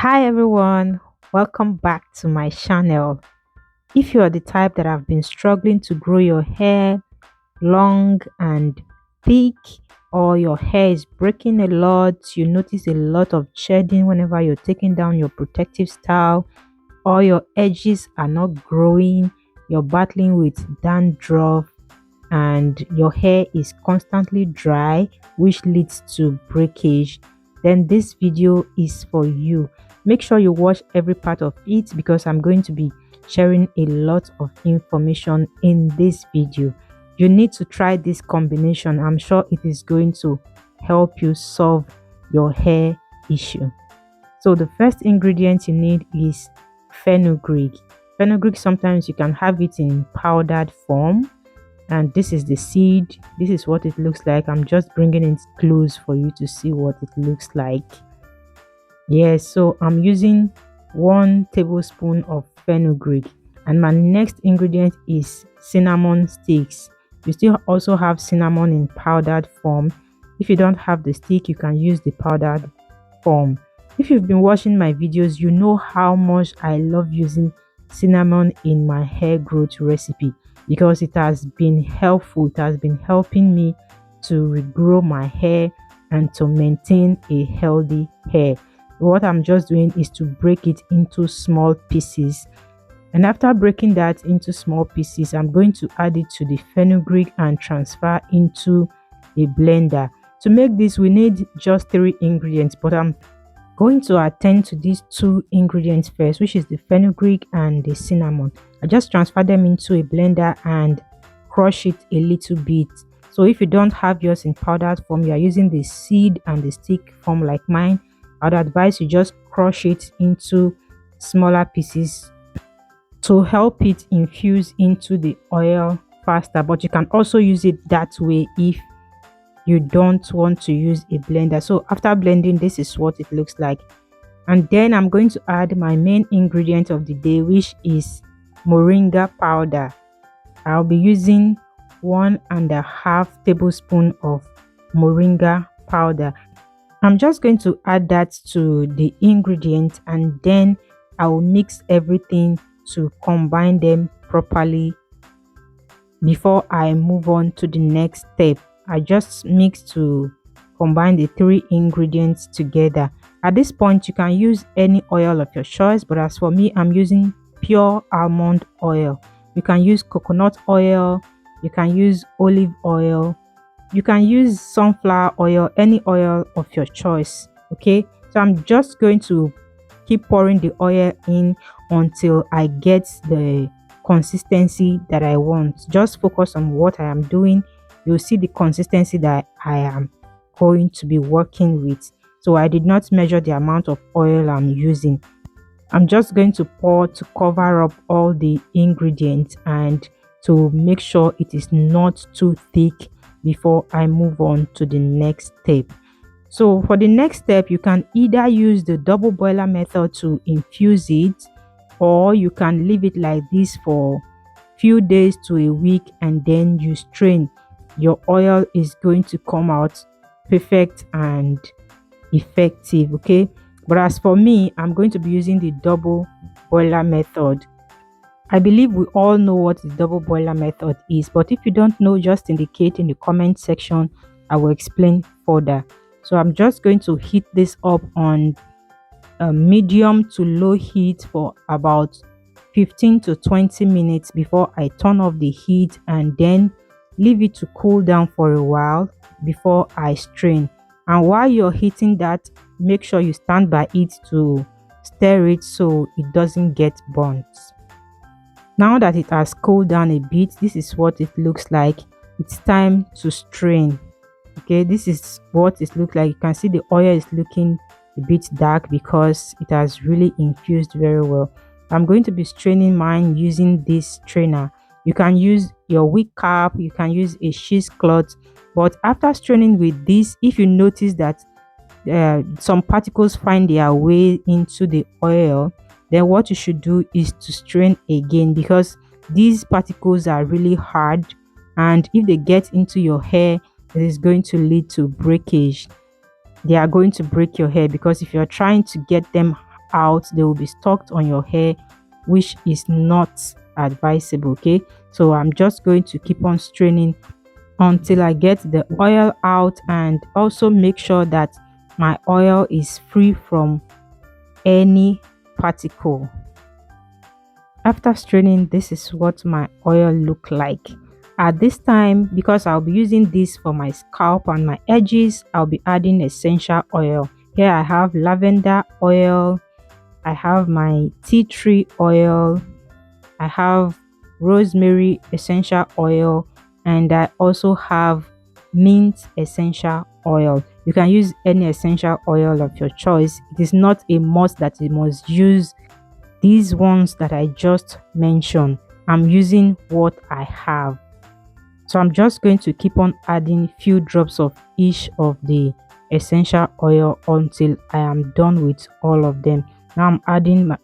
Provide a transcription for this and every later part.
Hi everyone, welcome back to my channel. If you are the type that have been struggling to grow your hair long and thick, or your hair is breaking a lot, you notice a lot of shedding whenever you're taking down your protective style, or your edges are not growing, you're battling with dandruff, and your hair is constantly dry, which leads to breakage, then this video is for you. Make sure you watch every part of it because I'm going to be sharing a lot of information in this video. You need to try this combination. I'm sure it is going to help you solve your hair issue. So the first ingredient you need is fenugreek. Fenugreek, sometimes you can have it in powdered form, and this is the seed. This is what it looks like. I'm just bringing it close for you to see what it looks like. Yes, so I'm using 1 tablespoon of fenugreek, and my next ingredient is cinnamon sticks. You still also have cinnamon in powdered form. If you don't have the stick, you can use the powdered form. If you've been watching my videos, you know how much I love using cinnamon in my hair growth recipe because it has been helpful. It has been helping me to regrow my hair and to maintain a healthy hair. What I'm just doing is to break it into small pieces, and after breaking that into small pieces, I'm going to add it to the fenugreek and transfer into a blender. To make this, we need just 3 ingredients, but I'm going to attend to these 2 ingredients first, which is the fenugreek and the cinnamon. I just transfer them into a blender and crush it a little bit. So if you don't have yours in powdered form, you are using the seed and the stick form like mine, I'd advise you just crush it into smaller pieces to help it infuse into the oil faster. But you can also use it that way if you don't want to use a blender. So after blending, this is what it looks like. And then I'm going to add my main ingredient of the day, which is moringa powder. I'll be using 1.5 tablespoon of moringa powder. I'm just going to add that to the ingredient, and then I will mix everything to combine them properly before I move on to the next step. I just mix to combine the 3 ingredients together. At this point, you can use any oil of your choice, but as for me, I'm using pure almond oil. You can use coconut oil, you can use olive oil, you can use sunflower oil, any oil of your choice. Okay, so I'm just going to keep pouring the oil in until I get the consistency that I want. Just focus on what I am doing. You'll see the consistency that I am going to be working with. So I did not measure the amount of oil I'm using. I'm just going to pour to cover up all the ingredients and to make sure it is not too thick before I move on to the next step. So for the next step, you can either use the double boiler method to infuse it, or you can leave it like this for few days to a week and then you strain. Your oil is going to come out perfect and effective. Okay, but as for me, I'm going to be using the double boiler method. I believe we all know what the double boiler method is, but if you don't know, just indicate in the comment section. I will explain further. So I'm just going to heat this up on a medium to low heat for about 15 to 20 minutes before I turn off the heat, and then leave it to cool down for a while before I strain. And while you're heating that, make sure you stand by it to stir it so it doesn't get burnt. Now that it has cooled down a bit, this is what it looks like. It's time to strain. Okay, this is what it looks like. You can see the oil is looking a bit dark because it has really infused very well. I'm going to be straining mine using this strainer. You can use your wig cap, you can use a cheesecloth, but after straining with this, if you notice that some particles find their way into the oil, then what you should do is to strain again, because these particles are really hard, and if they get into your hair, it is going to lead to breakage. They are going to break your hair, because if you're trying to get them out, they will be stuck on your hair, which is not advisable. Okay, so I'm just going to keep on straining until I get the oil out, and also make sure that my oil is free from any particle. After straining, this is what my oil look like. At this time, because I'll be using this for my scalp and my edges, I'll be adding essential oil. Here I have lavender oil, I have my tea tree oil, I have rosemary essential oil, and I also have mint essential oil. You can use any essential oil of your choice. It is not a must that you must use these ones that I just mentioned. I'm using what I have. So I'm just going to keep on adding few drops of each of the essential oil until I am done with all of them. Now I'm adding my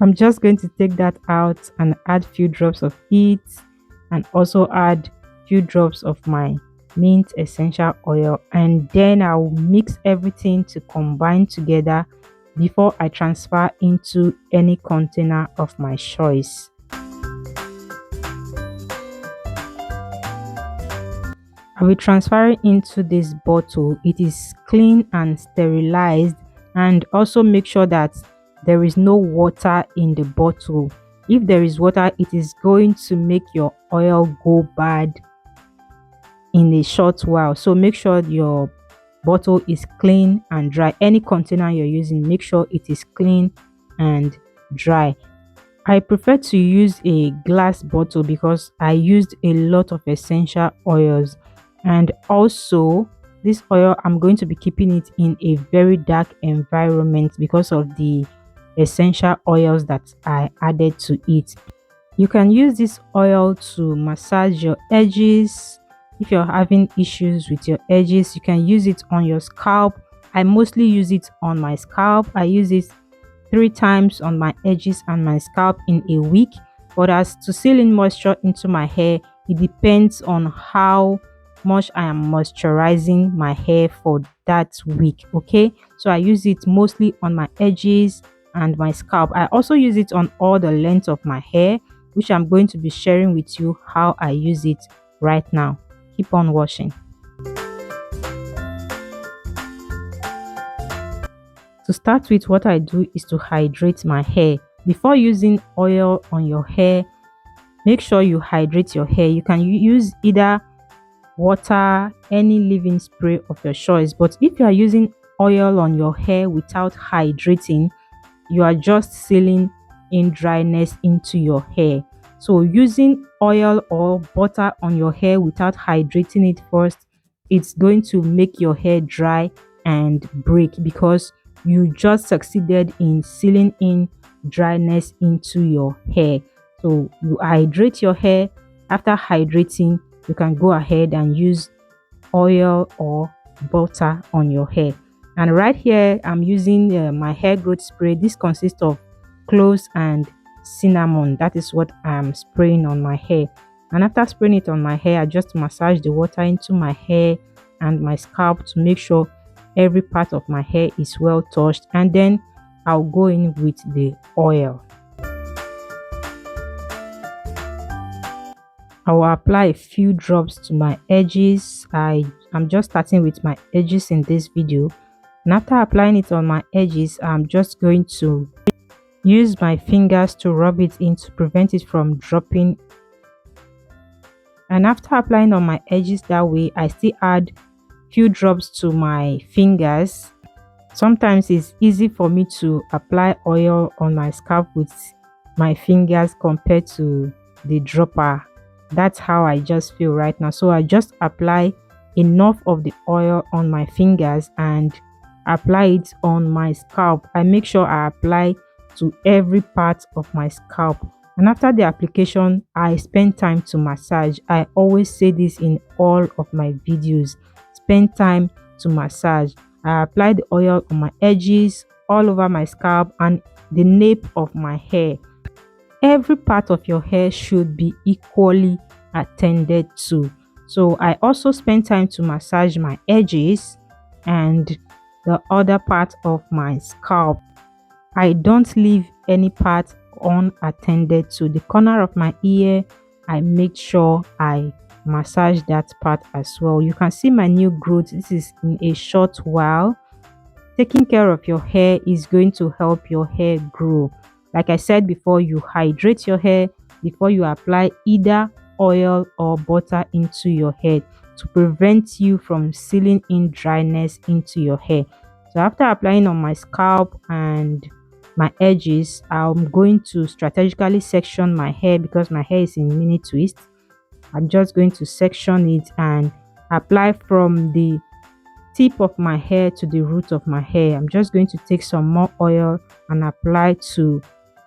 I'm just going to take that out and add few drops of it, and also add few drops of my mint essential oil, and then I'll mix everything to combine together before I transfer into any container of my choice. I will transfer it into this bottle. It is clean and sterilized, and also make sure that there is no water in the bottle. If there is water, it is going to make your oil go bad in a short while. So make sure your bottle is clean and dry. Any container you're using, make sure it is clean and dry. I prefer to use a glass bottle because I used a lot of essential oils, and also this oil I'm going to be keeping it in a very dark environment because of the essential oils that I added to it. You can use this oil to massage your edges. If you're having issues with your edges, you can use it on your scalp. I mostly use it on my scalp. I use it 3 times on my edges and my scalp in a week. But as to seal in moisture into my hair, it depends on how much I am moisturizing my hair for that week. Okay, so I use it mostly on my edges and my scalp. I also use it on all the length of my hair, which I'm going to be sharing with you how I use it right now. Keep on watching. To start with, what I do is to hydrate my hair. Before using oil on your hair, make sure you hydrate your hair. You can use either water, any leave-in spray of your choice. But if you are using oil on your hair without hydrating, you are just sealing in dryness into your hair. So using oil or butter on your hair without hydrating it first, it's going to make your hair dry and break, because you just succeeded in sealing in dryness into your hair. So you hydrate your hair. After hydrating, you can go ahead and use oil or butter on your hair. And right here I'm using my hair growth spray. This consists of cloves and cinnamon. That is what I'm spraying on my hair. And after spraying it on my hair, I just massage the water into my hair and my scalp to make sure every part of my hair is well touched, and then I'll go in with the oil. I will apply a few drops to my edges. I'm just starting with my edges in this video, and after applying it on my edges, I'm just going to use my fingers to rub it in to prevent it from dropping. And after applying on my edges that way, I still add few drops to my fingers. Sometimes it's easy for me to apply oil on my scalp with my fingers compared to the dropper. That's how I just feel right now. So I just apply enough of the oil on my fingers and apply it on my scalp. I make sure I apply to every part of my scalp, and after the application, I spend time to massage. I always say this in all of my videos: spend time to massage. I apply the oil on my edges, all over my scalp, and the nape of my hair. Every part of your hair should be equally attended to. So I also spend time to massage my edges and the other part of my scalp. I don't leave any part unattended to. The corner of my ear, I make sure I massage that part as well. You can see my new growth. This is in a short while. Taking care of your hair is going to help your hair grow. Like I said before, you hydrate your hair before you apply either oil or butter into your hair to prevent you from sealing in dryness into your hair. So after applying on my scalp and my edges, I'm going to strategically section my hair because my hair is in mini twists. I'm just going to section it and apply from the tip of my hair to the root of my hair. I'm just going to take some more oil and apply to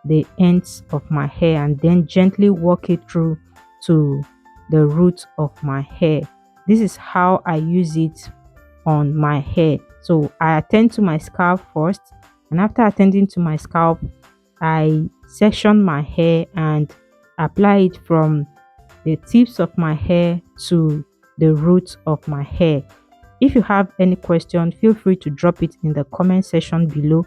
the ends of my hair and then gently walk it through to the root of my hair. This is how I use it on my hair. So I attend to my scalp first, and after attending to my scalp, I section my hair and apply it from the tips of my hair to the roots of my hair. If you have any question, feel free to drop it in the comment section below.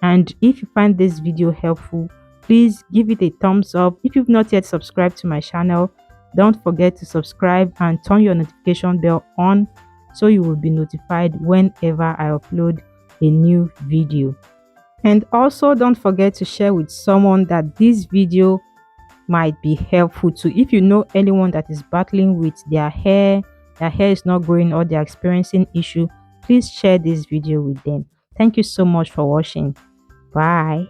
And if you find this video helpful, please give it a thumbs up. If you've not yet subscribed to my channel, don't forget to subscribe and turn your notification bell on so you will be notified whenever I upload a new video. And also don't forget to share with someone that this video might be helpful to. If you know anyone that is battling with their hair is not growing, or they're experiencing issue, please share this video with them. Thank you so much for watching. Bye.